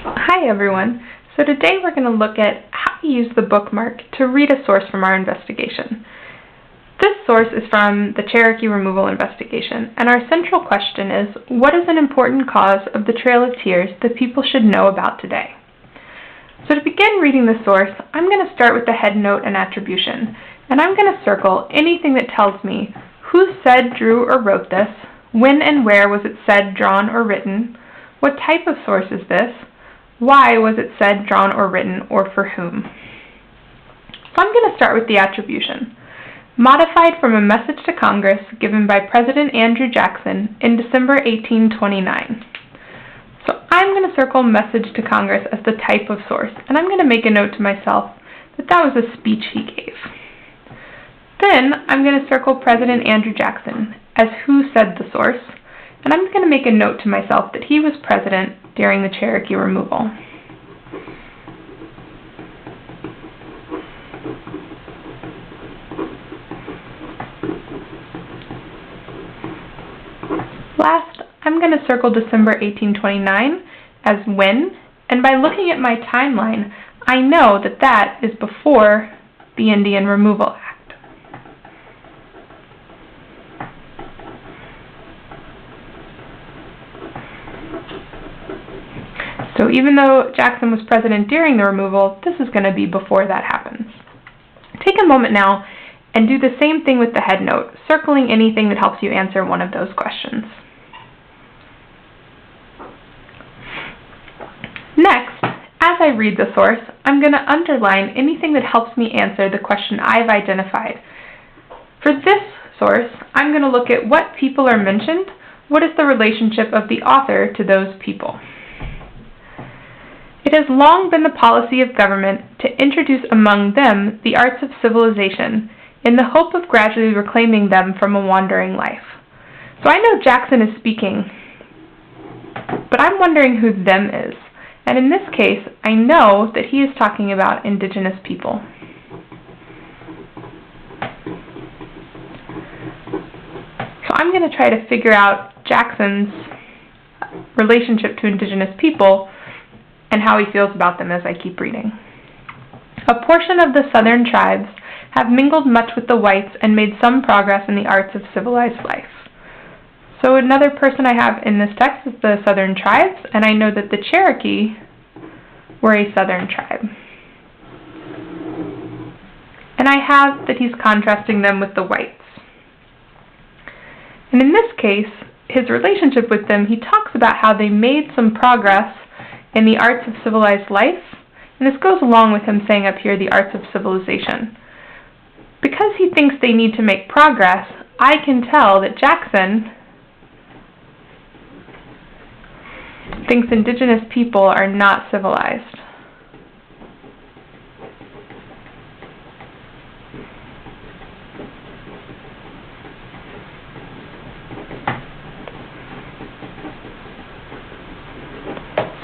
Hi everyone. So today we're going to look at how to use the bookmark to read a source from our investigation. This source is from the Cherokee removal investigation, and our central question is, what is an important cause of the Trail of Tears that people should know about today? So to begin reading the source, I'm going to start with the head note and attribution, and I'm going to circle anything that tells me who said, drew, or wrote this, when and where was it said, drawn, or written, what type of source is this, why was it said, drawn, or written, or for whom? So I'm going to start with the attribution. Modified from a message to Congress given by President Andrew Jackson in December 1829. So I'm going to circle message to Congress as the type of source, and I'm going to make a note to myself that that was a speech he gave. Then I'm going to circle President Andrew Jackson as who said the source, and I'm going to make a note to myself that he was president during the Cherokee removal. Last, I'm going to circle December 1829 as when, and by looking at my timeline, I know that that is before the Indian Removal Act. So even though Jackson was president during the removal, this is going to be before that happens. Take a moment now and do the same thing with the head note, circling anything that helps you answer one of those questions. Next, as I read the source, I'm going to underline anything that helps me answer the question I've identified. For this source, I'm going to look at what people are mentioned, what is the relationship of the author to those people. It has long been the policy of government to introduce among them the arts of civilization in the hope of gradually reclaiming them from a wandering life. So I know Jackson is speaking, but I'm wondering who them is. And in this case, I know that he is talking about indigenous people. So I'm going to try to figure out Jackson's relationship to indigenous people and how he feels about them as I keep reading. A portion of the southern tribes have mingled much with the whites and made some progress in the arts of civilized life. So another person I have in this text is the southern tribes, and I know that the Cherokee were a southern tribe. And I have that he's contrasting them with the whites. And in this case, his relationship with them, he talks about how they made some progress in the arts of civilized life, and this goes along with him saying up here the arts of civilization. Because he thinks they need to make progress, I can tell that Jackson thinks indigenous people are not civilized.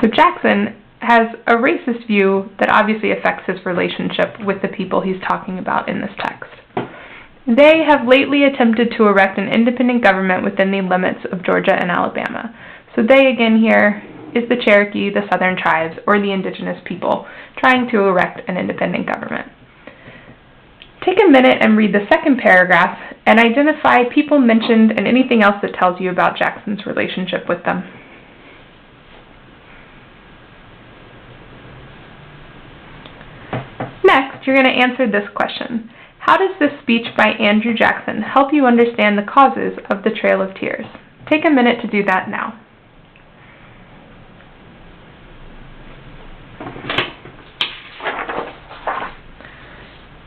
So Jackson has a racist view that obviously affects his relationship with the people he's talking about in this text. They have lately attempted to erect an independent government within the limits of Georgia and Alabama. So they, again, here is the Cherokee, the southern tribes, or the indigenous people trying to erect an independent government. Take a minute and read the second paragraph and identify people mentioned and anything else that tells you about Jackson's relationship with them. Next, you're going to answer this question. How does this speech by Andrew Jackson help you understand the causes of the Trail of Tears? Take a minute to do that now.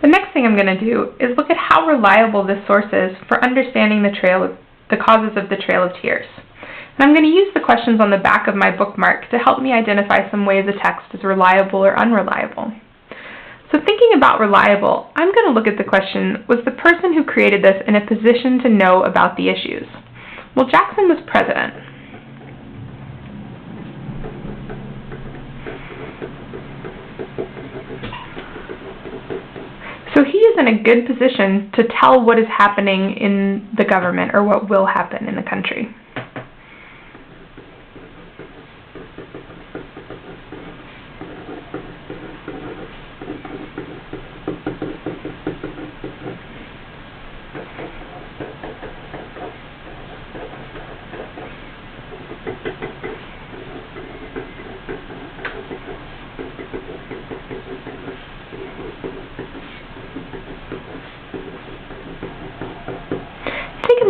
The next thing I'm going to do is look at how reliable this source is for understanding the causes of the Trail of Tears. And I'm going to use the questions on the back of my bookmark to help me identify some ways a text is reliable or unreliable. So thinking about reliable, I'm going to look at the question, was the person who created this in a position to know about the issues? Well, Jackson was president. So he is in a good position to tell what is happening in the government or what will happen in the country.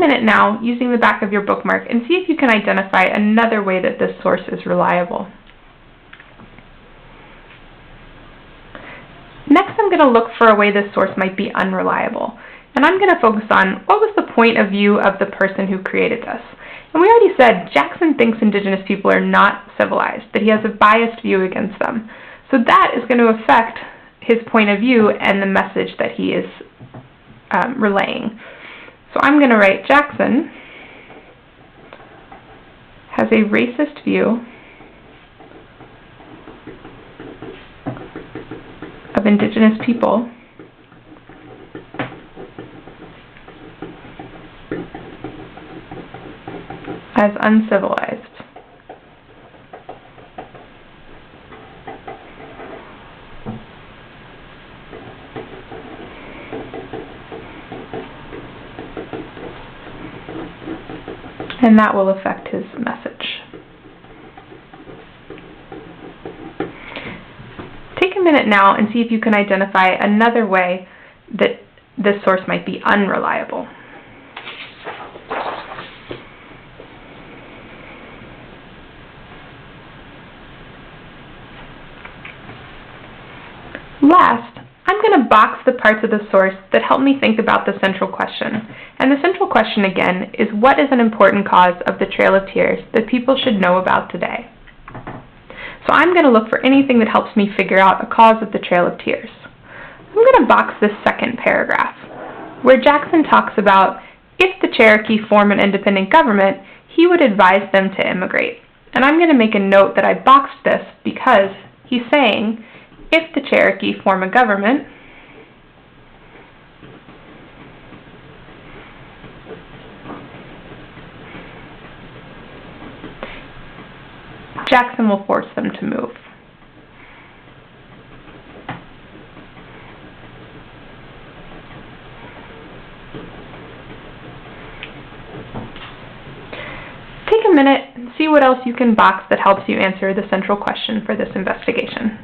minute now using the back of your bookmark and see if you can identify another way that this source is reliable. Next, I'm going to look for a way this source might be unreliable. And I'm going to focus on what was the point of view of the person who created this. And we already said Jackson thinks Indigenous people are not civilized, that he has a biased view against them. So that is going to affect his point of view and the message that he is relaying. So I'm going to write Jackson has a racist view of Indigenous people as uncivilized. And that will affect his message. Take a minute now and see if you can identify another way that this source might be unreliable. Last, I'm going to box the parts of the source that help me think about the central question. And the central question, again, is what is an important cause of the Trail of Tears that people should know about today? So I'm going to look for anything that helps me figure out a cause of the Trail of Tears. I'm going to box this second paragraph, where Jackson talks about if the Cherokee form an independent government, he would advise them to immigrate. And I'm going to make a note that I boxed this because he's saying, if the Cherokee form a government, Jackson will force them to move. Take a minute and see what else you can box that helps you answer the central question for this investigation.